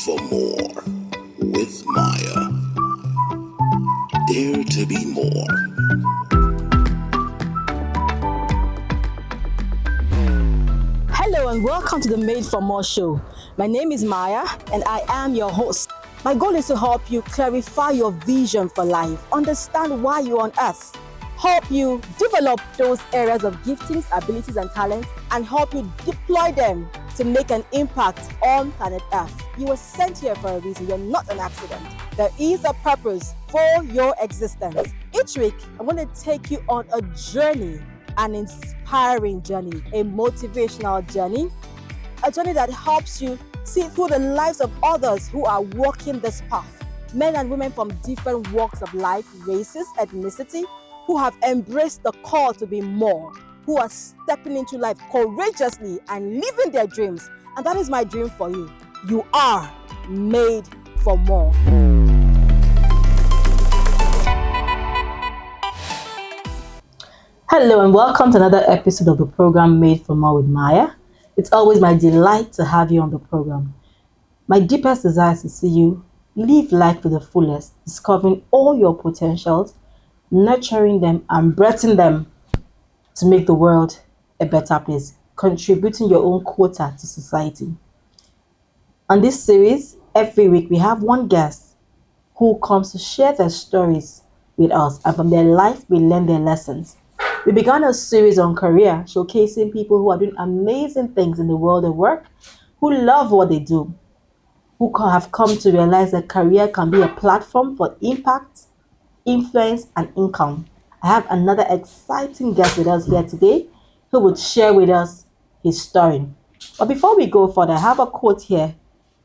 for more with Maya. Dare to be more. Hello and welcome to the Made for More show. My name is Maya and I am your host. My goal is to help you clarify your vision for life, understand why you're on earth, help you develop those areas of giftings, abilities and talents, and help you deploy them to make an impact on planet Earth. You were sent here for a reason. You're not an accident. There is a purpose for your existence. Each week, I'm going to take you on a journey, an inspiring journey, a motivational journey, a journey that helps you see through the lives of others who are walking this path. Men and women from different walks of life, races, ethnicity, who have embraced the call to be more, who are stepping into life courageously and living their dreams. And that is my dream for you. You are made for more. Hello and welcome to another episode of the program Made for More with Maya. It's always my delight to have you on the program. My deepest desire is to see you live life to the fullest, discovering all your potentials, nurturing them and birthing them to make the world a better place, contributing your own quota to society. On this series, every week we have one guest who comes to share their stories with us, and from their life we learn their lessons. We began a series on career, showcasing people who are doing amazing things in the world of work, who love what they do, who have come to realize that career can be a platform for impact, influence, and income. I have another exciting guest with us here today who will share with us his story. But before we go further, I have a quote here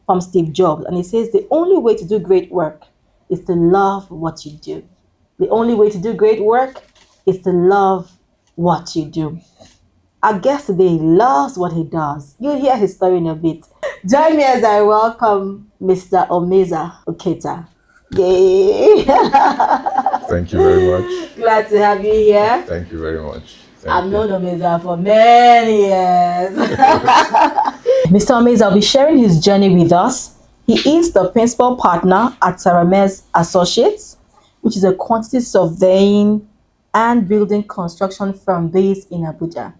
from Steve Jobs, and it says, "The only way to do great work is to love what you do." The only way to do great work is to love what you do. Our guest today loves what he does. You'll hear his story in a bit. Join me as I welcome Mr. Omeiza Oketta. Yay! Thank you very much. Glad to have you here. Thank you very much. I've known Omeiza for many years. Mr. Omeiza will be sharing his journey with us. He is the principal partner at Sara Mez Associates, which is a quantity surveying and building construction firm based in Abuja.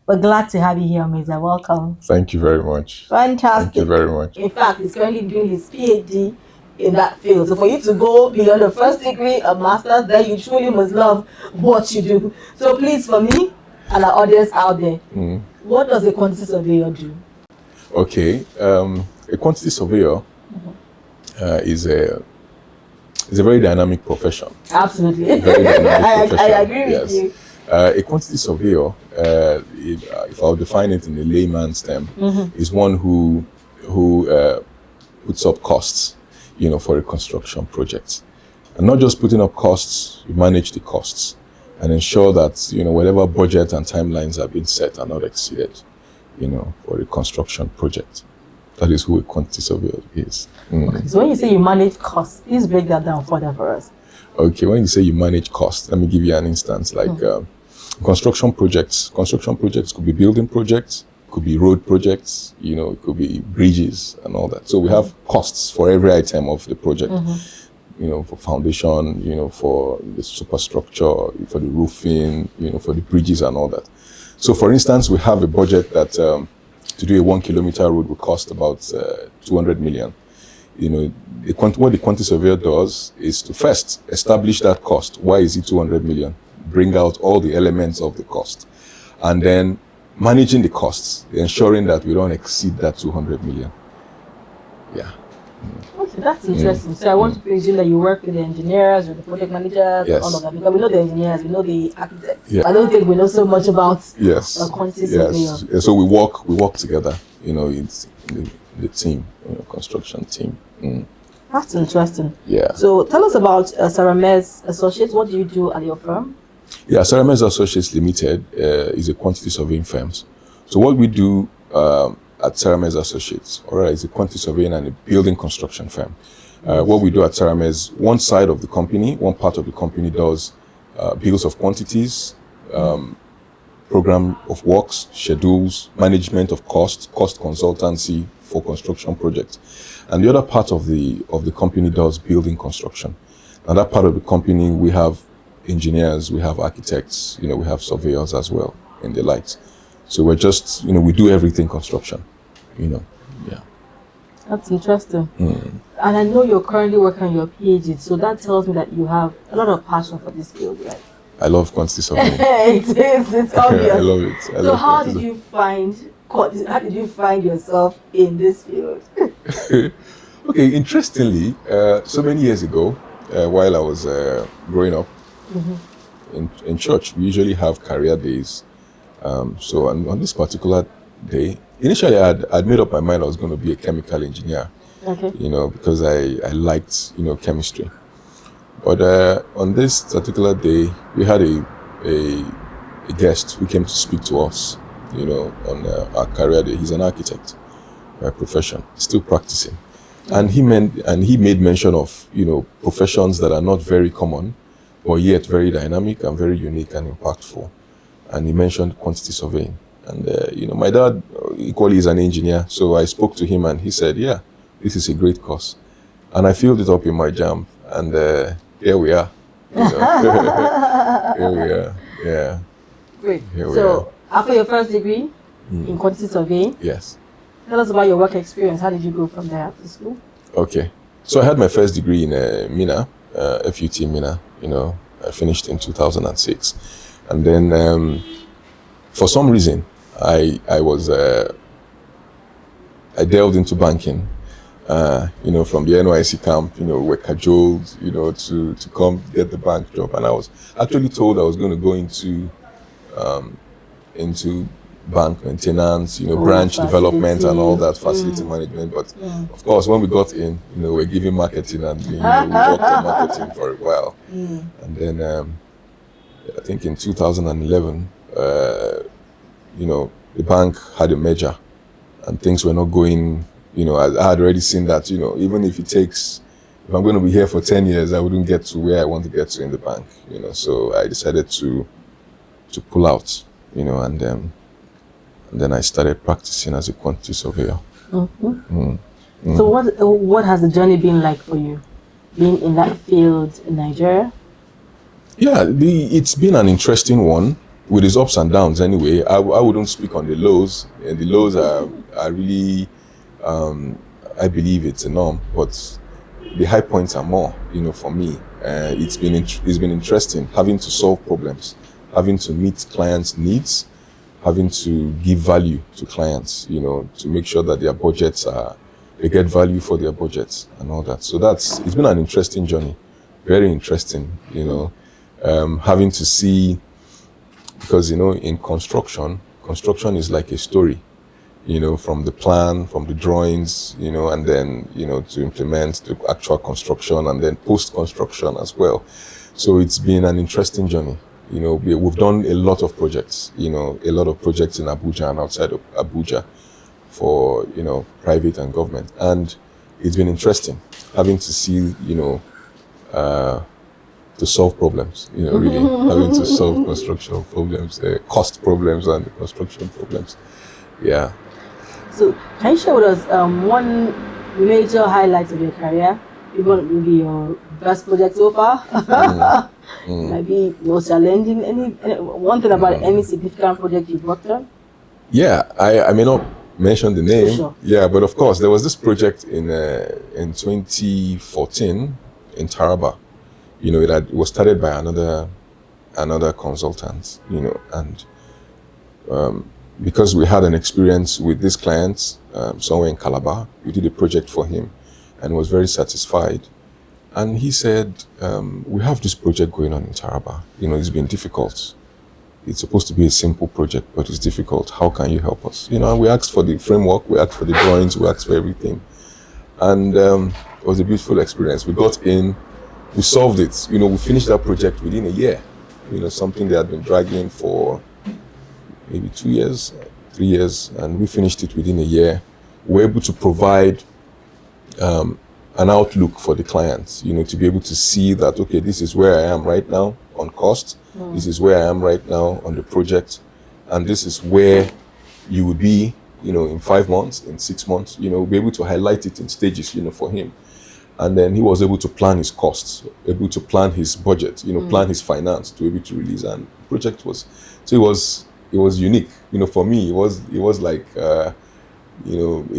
We're glad to have you here, Omeiza. Welcome. Thank you very much. Fantastic. Thank you very much. In fact, he's currently doing his PhD in that field. So for you to go beyond the first degree, a master's, then you truly must love what you do. So please, for me and our audience out there, what does a quantity surveyor do? Okay, a quantity surveyor is a very dynamic profession. Absolutely. Very dynamic profession. I agree with you. A quantity surveyor, if I'll define it in a layman's term, is one who puts up costs, for a construction project. And not just putting up costs, you manage the costs and ensure that, whatever budget and timelines have been set are not exceeded, for a construction project. That is who a quantity surveyor is. Okay. So when you say you manage costs, please break that down further for us. Okay, when you say you manage costs, let me give you an instance. Like construction projects could be building projects, could be road projects, it could be bridges and all that. So we have costs for every item of the project, for foundation, for the superstructure, for the roofing, for the bridges and all that. So for instance, we have a budget that to do a 1 kilometer road will cost about 200 million. What the quantity surveyor does is to first establish that cost. Why is it 200 million? Bring out all the elements of the cost. And then managing the costs, ensuring that we don't exceed that 200 million. Yeah. Okay, that's interesting. So I want to presume that you work with the engineers, with the project managers, Yes. all of that. Because we know the engineers, we know the architects. Yeah. I don't think we know so much about Yes. a quantity surveyor. Yes. Yeah, so we work together, it's the team, construction team. That's interesting. Yeah. So tell us about Sara Mez Associates. What do you do at your firm? Yeah, Sara Mez Associates Ltd is a quantity surveying firm. So what we do at Sara Mez Associates, is a quantity surveying and a building construction firm. What we do at Sara Mez, one part of the company does bills of quantities, program of works, schedules, management of cost consultancy for construction projects. And the other part of the company does building construction. And that part of the company, we have engineers, we have architects, we have surveyors as well, and the likes. So we're just, we do everything construction, yeah. That's interesting. And I know you're currently working on your PhD, so that tells me that you have a lot of passion for this field, right? I love quantity surveying. It's obvious. I love it. So how did you find yourself in this field? Okay, interestingly, so many years ago, while I was growing up in church, we usually have career days. So on this particular day, initially I'd made up my mind I was going to be a chemical engineer, Okay. because I liked, chemistry. But on this particular day, we had a guest who came to speak to us, on our career day. He's an architect by profession, still practicing. And he made mention of, professions that are not very common, but yet very dynamic and very unique and impactful. And he mentioned quantity surveying. And, my dad equally is an engineer. So I spoke to him and he said, yeah, this is a great course. And I filled it up in my JAMB. And here we are. Here we are. Yeah. Great. So after your first degree in quantity surveying, yes. Tell us about your work experience. How did you go from there after school? Okay. So I had my first degree in Mina, FUT Mina. I finished in 2006. And then for some reason, I delved into banking. From the NYC camp, were cajoled, to come get the bank job. And I was actually told I was going to go into bank maintenance, branch development and all that, facility management. But of course, when we got in, we're giving marketing and we worked on marketing for a while. And then I think in 2011, the bank had a merger and things were not going. I had already seen that, even if I'm going to be here for 10 years, I wouldn't get to where I want to get to in the bank, so I decided to pull out, and then I started practicing as a quantity surveyor. So what has the journey been like for you, being in that field in Nigeria? Yeah, it's been an interesting one with its ups and downs anyway. I wouldn't speak on the lows, and the lows are really... I believe it's a norm, but the high points are more, for me. It's been interesting having to solve problems, having to meet clients' needs, having to give value to clients, to make sure that their budgets they get value for their budgets and all that. So it's been an interesting journey, very interesting, having to see, because, in construction is like a story. From the plan, from the drawings, and then, to implement the actual construction and then post-construction as well. So it's been an interesting journey. We've done a lot of projects, a lot of projects in Abuja and outside of Abuja for, private and government. And it's been interesting having to see, to solve problems, really having to solve construction problems, cost problems and the construction problems. Yeah. So can you share with us one major highlight of your career? Maybe your best project so far? Maybe most challenging? One thing about any significant project you've worked on? Yeah, I may not mention the name. Sure. Yeah, but of course, there was this project in 2014 in Taraba. It was started by another consultant, and because we had an experience with this client somewhere in Calabar, we did a project for him and was very satisfied. And he said, we have this project going on in Taraba. It's been difficult. It's supposed to be a simple project, but it's difficult. How can you help us? And we asked for the framework, we asked for the drawings, we asked for everything. And it was a beautiful experience. We got in, we solved it. We finished that project within a year. Something that had been dragging for maybe 2 years, 3 years, and we finished it within a year. We're able to provide an outlook for the clients, to be able to see that, okay, this is where I am right now on cost, this is where I am right now on the project, and this is where you would be, in 5 months, in 6 months, be able to highlight it in stages, for him. And then he was able to plan his costs, able to plan his budget, plan his finance to be able to release. And the project was, so it was unique. For me, it was like, a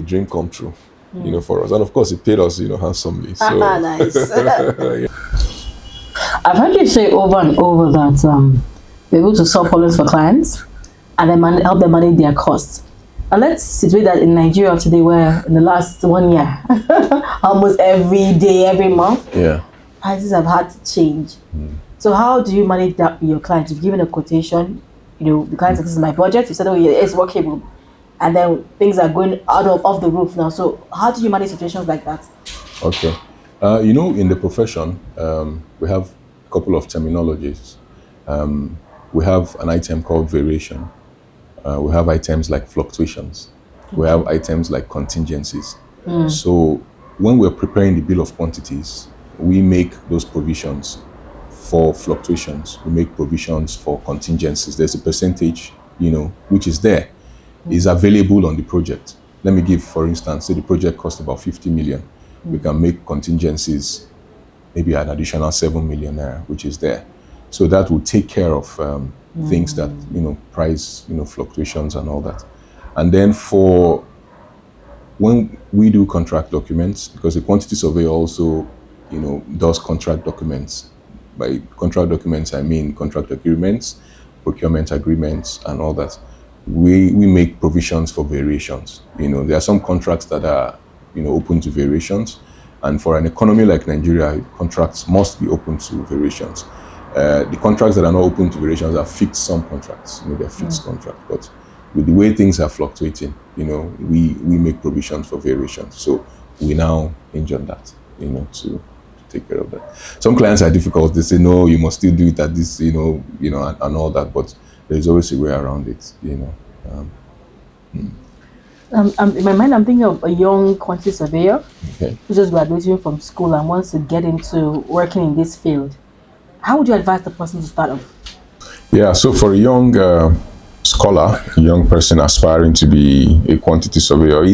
dream come true, for us. And of course, it paid us, handsomely. So, Nice. I've heard you say over and over that you're able to solve problems for clients and then help them manage their costs. And let's situate that in Nigeria today, where in the last 1 year, almost every day, every month, prices have had to change. So how do you manage that with your clients? You've given a quotation, the client said, this is my budget. You said, oh, yeah, it's workable. And then things are going off the roof now. So how do you manage situations like that? Okay. In the profession, we have a couple of terminologies. We have an item called variation. We have items like fluctuations. We have items like contingencies. So when we're preparing the bill of quantities, we make those provisions for fluctuations. We make provisions for contingencies. There's a percentage, which is there, is available on the project. Let me give, for instance, say the project costs about 50 million. We can make contingencies, maybe an additional 7 million naira, which is there. So that will take care of things that, price, fluctuations and all that. And then for when we do contract documents, because the quantity surveyor also, does contract documents. By contract documents, I mean contract agreements, procurement agreements, and all that. We make provisions for variations. There are some contracts that are, open to variations. And for an economy like Nigeria, contracts must be open to variations. The contracts that are not open to variations are fixed sum contracts. They're fixed contracts. But with the way things are fluctuating, we make provisions for variations. So we now hinge on that, to take care of that. Some clients are difficult. They say, no, you must still do it at this, and all that. But there's always a way around it, In my mind, I'm thinking of a young quantity surveyor Okay. who's just graduating from school and wants to get into working in this field. How would you advise the person to start off? Yeah, so for a young scholar, a young person aspiring to be a quantity surveyor,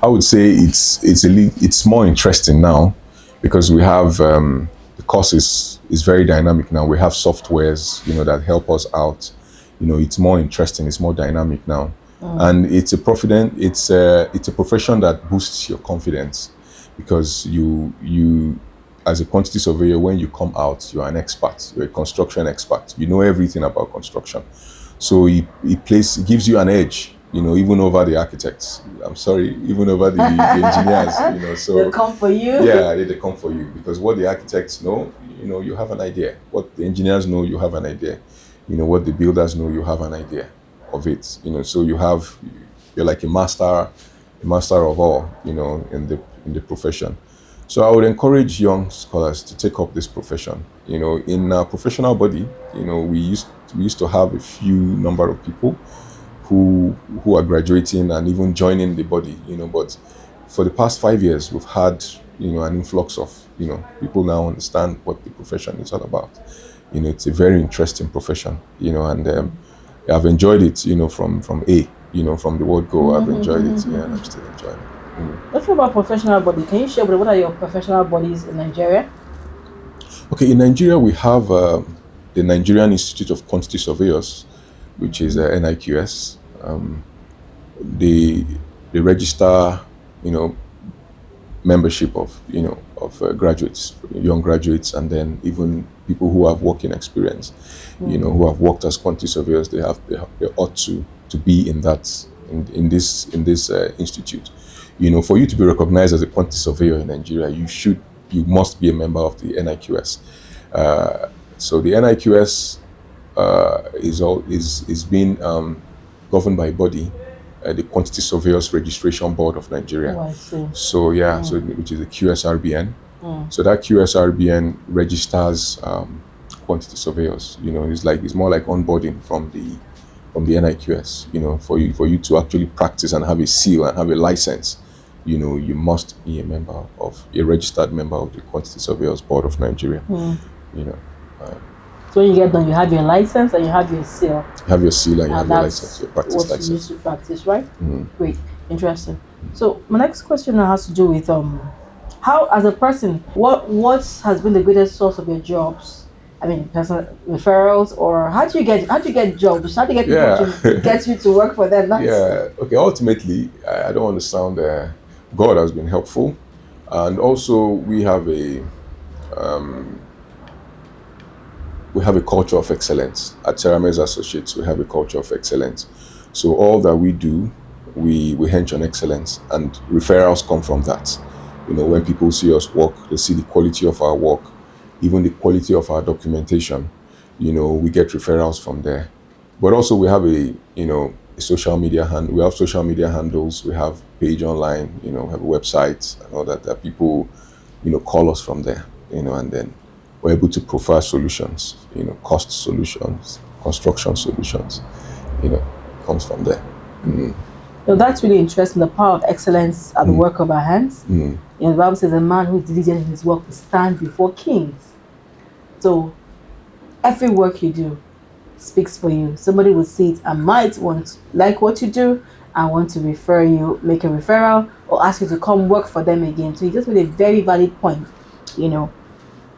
I would say it's more interesting now because we have the course is very dynamic now. We have softwares, that help us out. It's more interesting. It's more dynamic now, and it's a profession that boosts your confidence because you as a quantity surveyor, when you come out, you're an expert. You're a construction expert. You know everything about construction. So it gives you an edge, even over the architects. I'm sorry, even over the engineers, So They'll come for you. Yeah, they come for you because what the architects know, you have an idea. What the engineers know, you have an idea. What the builders know, you have an idea of it. So you're like a master of all, in the profession. So I would encourage young scholars to take up this profession. In our professional body, we used to have a few number of people who are graduating and even joining the body, but for the past 5 years, we've had, an influx of, people now understand what the profession is all about. It's a very interesting profession, and I've enjoyed it, from A, from the word go, I've enjoyed it, and I'm still enjoying it. Let's talk about professional body. Can you share what are your professional bodies in Nigeria? Okay, in Nigeria, we have the Nigerian Institute of Quantity Surveyors, which is NIQS. They register, membership of, graduates, young graduates, and then even people who have working experience, who have worked as quantity surveyors. They ought to be in that in this institute. For you to be recognized as a quantity surveyor in Nigeria, you must be a member of the NIQS. So the NIQS is being governed by a body, the Quantity Surveyors Registration Board of Nigeria. Oh, I see. So which is the QSRBN. So that QSRBN registers quantity surveyors. It's more like onboarding from the NIQS. For you to actually practice and have a seal and have a license, you must be a registered member of the Quantity Surveyors Board of Nigeria. So when you get done, you have your license and you have your seal. You have your seal and you have your That's license, your practice what you license. use to practice, right? Great, interesting. So my next question now has to do with how, as a person, what has been the greatest source of your jobs? I mean, personal referrals, or how do you get jobs? How do you get people to get you to work for them? Yeah. Okay. Ultimately, I don't want to sound. God has been helpful, and also we have a culture of excellence at Sara Mez Associates. We have a culture of excellence. So all that we do, we hinge on excellence, and referrals come from that. You know, when people see us work, they see the quality of our work, even the quality of our documentation. You know, we get referrals from there. But also we have a social media we have social media handles, we have page online, we have websites and all that people, call us from there, and then we're able to provide solutions, cost solutions, construction solutions, comes from there. So that's really interesting, the power of excellence at the work of our hands. The Bible says a man who is diligent in his work will stand before kings. So every work you do speaks for you. Somebody will see it and might want like what you do and want to refer you, make a referral, or ask you to come work for them again. So you just made a very valid point,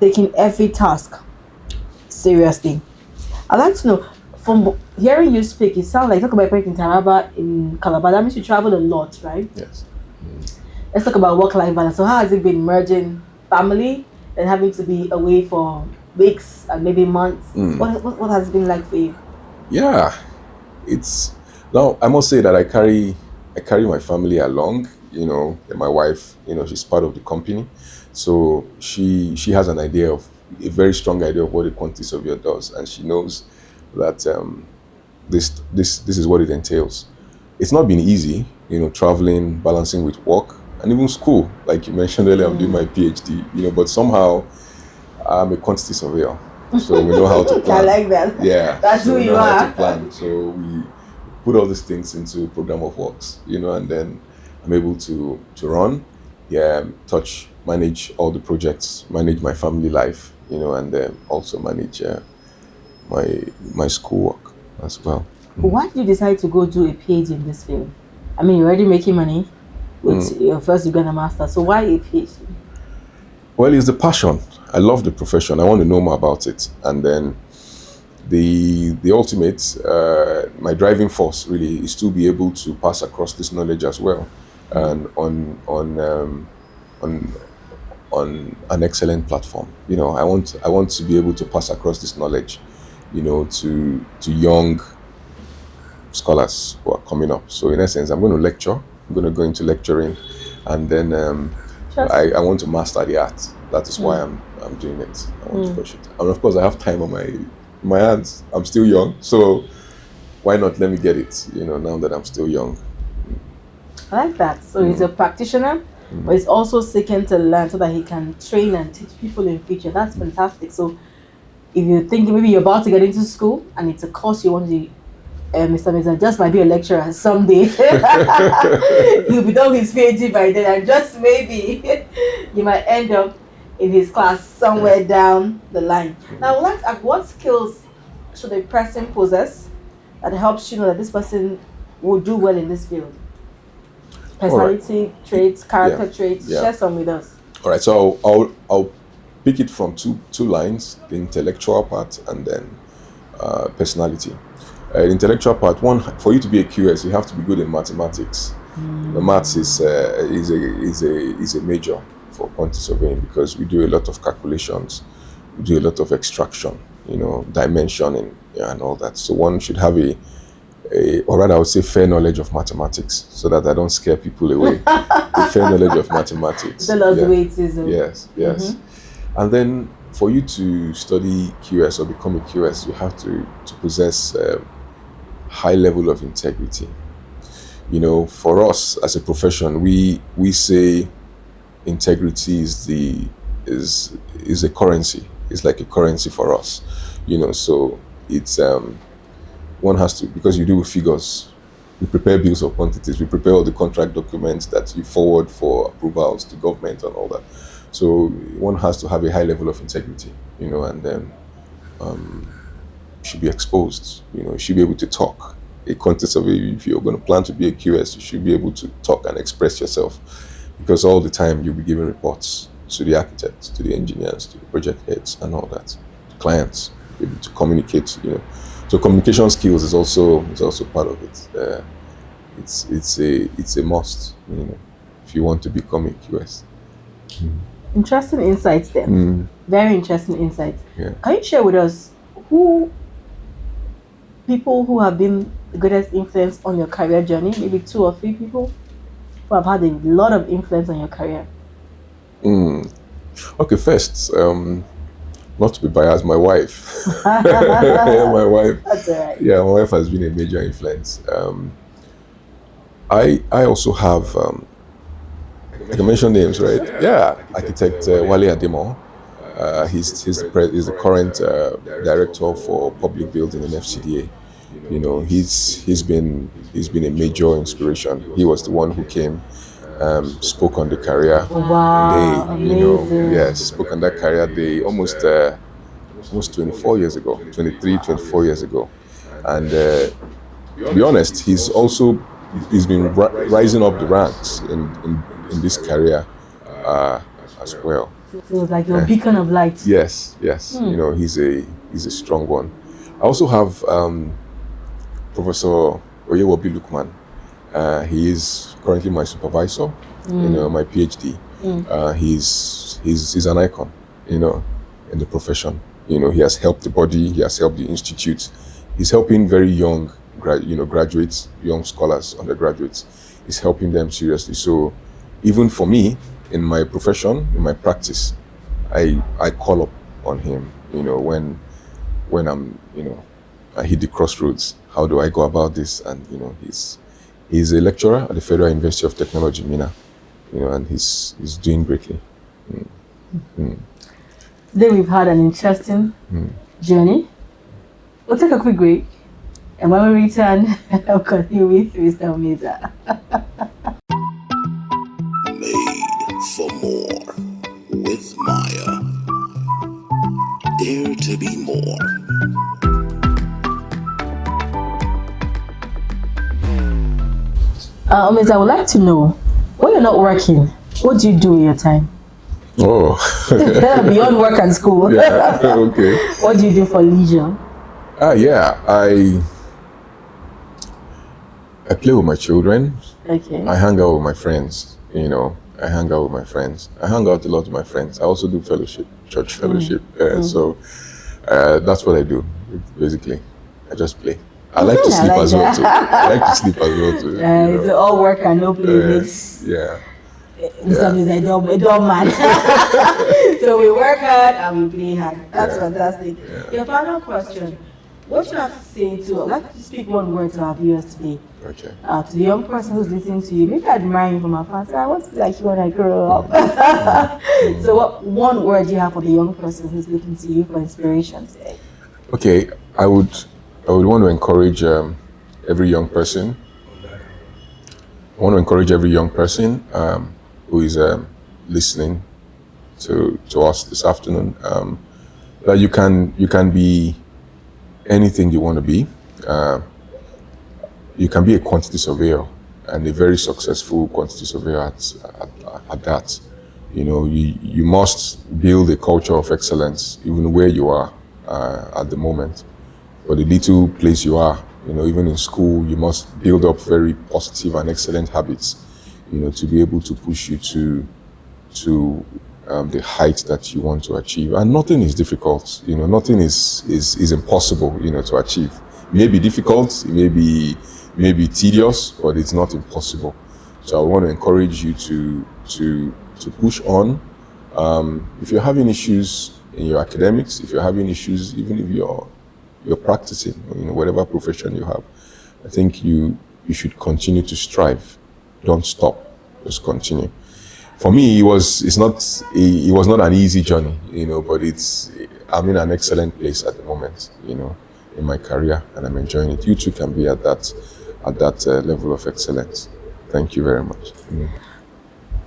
taking every task seriously. I'd like to know, from hearing you speak, it sounds like you talk about working in Taraba, in Calabar. That means you travel a lot, right? Yes. Let's talk about work-life balance. So how has it been merging family and having to be away for weeks and maybe months? What has it been like for you? Yeah, now I must say that I carry my family along. And my wife, she's part of the company, so she has a very strong idea of what a quantity surveyor does, and she knows that this is what it entails. It's not been easy, traveling, balancing with work, and even school. Like you mentioned earlier, I'm doing my PhD, but somehow I'm a quantity surveyor. So we know how to plan. I like that. Yeah. That's so who we you know are. how to plan. So we put all these things into a program of works, and then I'm able to run, manage all the projects, manage my family life, and then also manage my schoolwork as well. Why did you decide to go do a PhD in this field? I mean, you're already making money with your first Uganda master. So why a PhD? Well, it's the passion. I love the profession. I want to know more about it. And then the ultimate, my driving force really is to be able to pass across this knowledge as well, and on an excellent platform. I want to be able to pass across this knowledge, to young scholars who are coming up. So in essence, I'm going to lecture. I'm going to go into lecturing, and then I want to master the art. That is why I'm doing it. I want to push it, and of course I have time on my hands. I'm still young, so why not let me get it? Now that I'm still young. I like that. So he's a practitioner, but he's also seeking to learn so that he can train and teach people in the future. That's fantastic. So if you're thinking maybe you're about to get into school and it's a course you want to, Mr. Meza just might be a lecturer someday. He'll be done with his PhD by then, and just maybe you might end up in his class somewhere down the line. Now, what skills should a person possess that helps you know that this person will do well in this field? Personality traits, character traits. Share some with us. All right, so I'll pick it from two lines: the intellectual part and then personality. The intellectual part, one, for you to be a QS, you have to be good in mathematics. The maths is a major for quantity surveying because we do a lot of calculations, we do a lot of extraction, dimensioning, and all that. So one should have or rather I would say fair knowledge of mathematics, so that I don't scare people away. A fair knowledge of mathematics. Tell us the way it is. Yes. And then for you to study QS or become a QS, you have to possess high level of integrity. For us as a profession, we say integrity is a currency. It's like a currency for us. So it's one has to, because you do with figures. We prepare bills of quantities. We prepare all the contract documents that you forward for approvals to government and all that. So one has to have a high level of integrity, and then should be exposed. You should be able to talk. A quantity surveyor, if you're going to plan to be a QS, you should be able to talk and express yourself, because all the time you'll be giving reports to the architects, to the engineers, to the project heads, and all that, to clients, be able to communicate. So communication skills is also part of it. It's a must. If you want to become a QS. Interesting insights there. Very interesting insights. Yeah. Can you share with us people who have been the greatest influence on your career journey? Maybe 2 or 3 people who have had a lot of influence on your career. Okay, first, not to be biased, my wife. My wife. That's all right. Yeah, my wife has been a major influence. I also have, I can mention names, right? Yeah, architect Wale Ademo. He's the current director for public building in FCDA. He's been a major inspiration. He was the one who came, spoke on the career Wow, day. amazing. Yes, spoke on that career day almost 24 years ago, 24 years ago. And to be honest, he's been rising up the ranks in this career as well. So it was like your beacon of light. Yes. He's a strong one. I also have Professor Oyewobi Lukman. He is currently my supervisor, my PhD. He's an icon, in the profession. He has helped the body, he has helped the institute. He's helping very young, graduates, young scholars, undergraduates. He's helping them seriously. So even for me, in my profession, in my practice, I call up on him, when I'm, I hit the crossroads. How do I go about this? And, he's a lecturer at the Federal University of Technology, Mina, and he's doing greatly. Today we've had an interesting journey. We'll take a quick break, and when we return, I'll continue with Mr. Omeiza. Made for more with Maya. Dare to be more. Omeiza, I would like to know, when you're not working, what do you do with your time? Oh. Beyond work and school. Yeah, okay. What do you do for leisure? Yeah, I play with my children. Okay. I hang out with my friends, I hang out with my friends. I hang out a lot with my friends. I also do fellowship, church fellowship. So that's what I do, basically. I just play. I like to sleep as well too. I like to sleep as well too. It's all work and no play. Yeah. Sometimes I don't man. So we work hard and we play hard. That's fantastic. Yeah. Your final question. What you have to say to, I'd like to speak one word to our viewers today. Okay. To the young person who's listening to you, maybe admire you from afar. I want to be like you when I grow up. So what one word do you have for the young person who's looking to you for inspiration today? Okay, I would want to encourage every young person. I want to encourage every young person who is listening to us this afternoon that you can be anything you want to be. You can be a quantity surveyor, and a very successful quantity surveyor at that. You must build a culture of excellence even where you are at the moment. For the little place you are, even in school, you must build up very positive and excellent habits, to be able to push you to the height that you want to achieve. And nothing is difficult, nothing is impossible, to achieve. It may be difficult, it may be tedious, but it's not impossible. So I want to encourage you to push on. If you're having issues in your academics, if you're having issues, even if you're practicing, whatever profession you have, I think you should continue to strive. Don't stop. Just continue. For me, it was not an easy journey, but I'm in an excellent place at the moment, in my career, and I'm enjoying it. You too can be at that level of excellence. Thank you very much.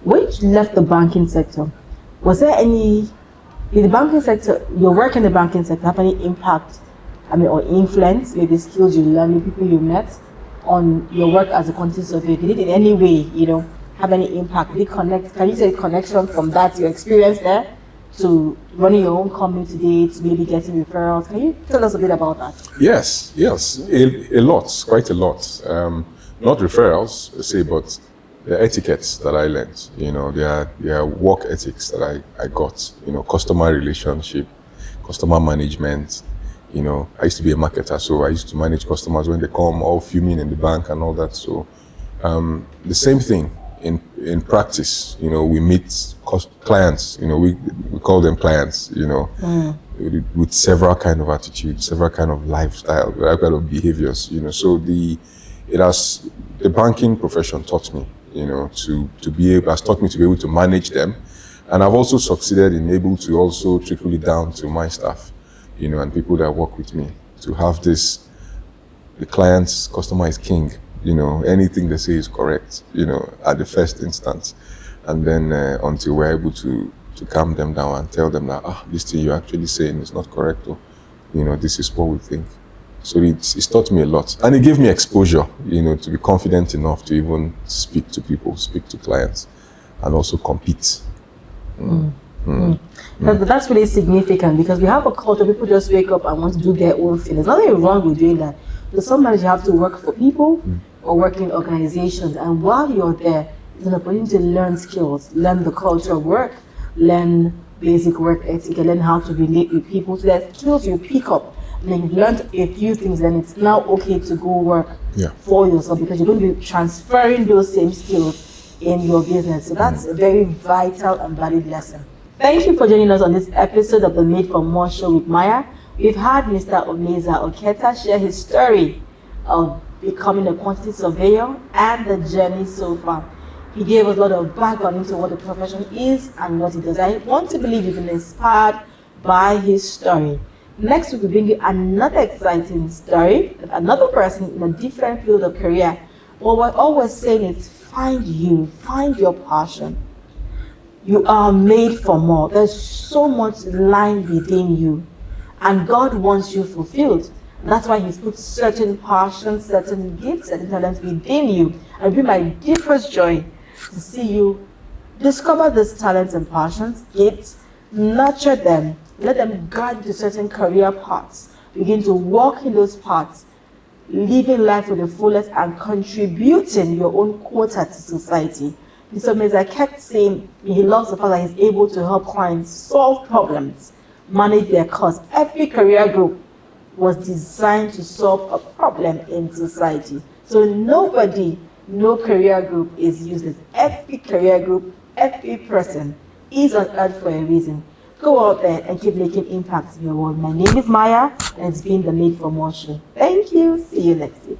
When you left the banking sector, was there any In the banking sector, your work in the banking sector have any impact, or influence, maybe skills you learn, people you met, on your work as a quantity surveyor? Did it in any way, have any impact? Did it connect? Can you say connection from that, your experience there, to running your own company today, to maybe getting referrals? Can you tell us a bit about that? Yes, a lot, quite a lot. Not referrals, per se, but the etiquettes that I learned. There are work ethics that I got. Customer relationship, customer management. I used to be a marketer, so I used to manage customers when they come all fuming in the bank and all that. So the same thing in practice. We meet clients. We call them clients. With several kind of attitudes, several kind of lifestyle, several kind of behaviors. So the banking profession taught me, has taught me to be able to manage them, and I've also succeeded in able to also trickle it down to my staff, and people that work with me, to have this: the client's customer is king. Anything they say is correct, at the first instance, and then until we're able to calm them down and tell them that this thing you're actually saying is not correct, or this is what we think. So it's taught me a lot, and it gave me exposure, to be confident enough to even speak to people, speak to clients, and also compete. That's really significant, because we have a culture, people just wake up and want to do their own thing. There's nothing wrong with doing that, but sometimes you have to work for people or work in organizations, and while you're there, it's an opportunity to learn skills, learn the culture of work, learn basic work ethic, and learn how to relate with people. So there's skills you pick up, and then you've learned a few things, then it's now okay to go work for yourself, because you're going to be transferring those same skills in your business. So that's a very vital and valid lesson. Thank you for joining us on this episode of the Made for More show with Maya. We've had Mr. Omeiza Oketta share his story of becoming a quantity surveyor and the journey so far. He gave us a lot of background into what the profession is and what it does. I want to believe you've been inspired by his story. Next week, we'll bring you another exciting story of another person in a different field of career. What we're always saying is find your passion. You are made for more. There's so much lying within you, and God wants you fulfilled. That's why He's put certain passions, certain gifts, certain talents within you. And it'll be my deepest joy to see you discover these talents and passions, gifts, nurture them, let them guide you to certain career paths. Begin to walk in those paths, living life to the fullest and contributing your own quota to society. Mr. Omeiza kept saying he loves the fact that he's able to help clients solve problems, manage their costs. Every career group was designed to solve a problem in society. So no career group is useless. Every career group, every person is on earth for a reason. Go out there and keep making impacts in your world. My name is Maya, and it's been the Made for More show. Thank you. See you next week.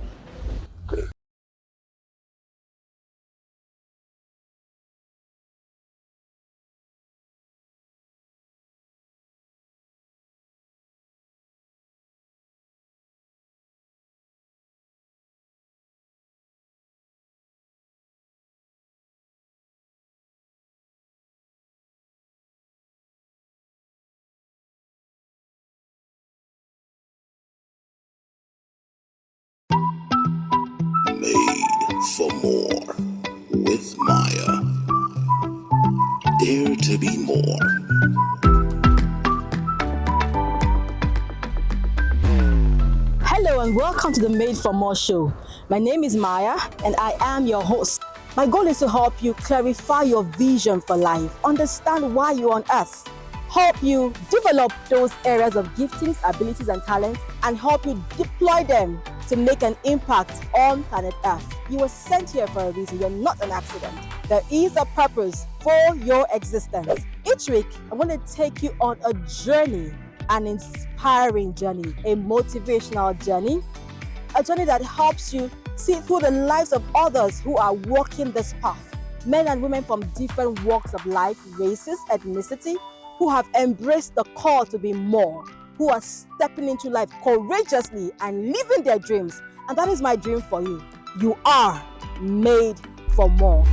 Made for more with Maya. Dare to be more. Hello and welcome to the Made for More show. My name is Maya and I am your host. My goal is to help you clarify your vision for life, understand why you're on earth, help you develop those areas of giftings, abilities and talents, and help you deploy them to make an impact on planet Earth. You were sent here for a reason. You're not an accident. There is a purpose for your existence. Each week, I'm going to take you on a journey, an inspiring journey, a motivational journey, a journey that helps you see through the lives of others who are walking this path. Men and women from different walks of life, races, ethnicity, who have embraced the call to be more, who are stepping into life courageously and living their dreams. And that is my dream for you. You are made for more.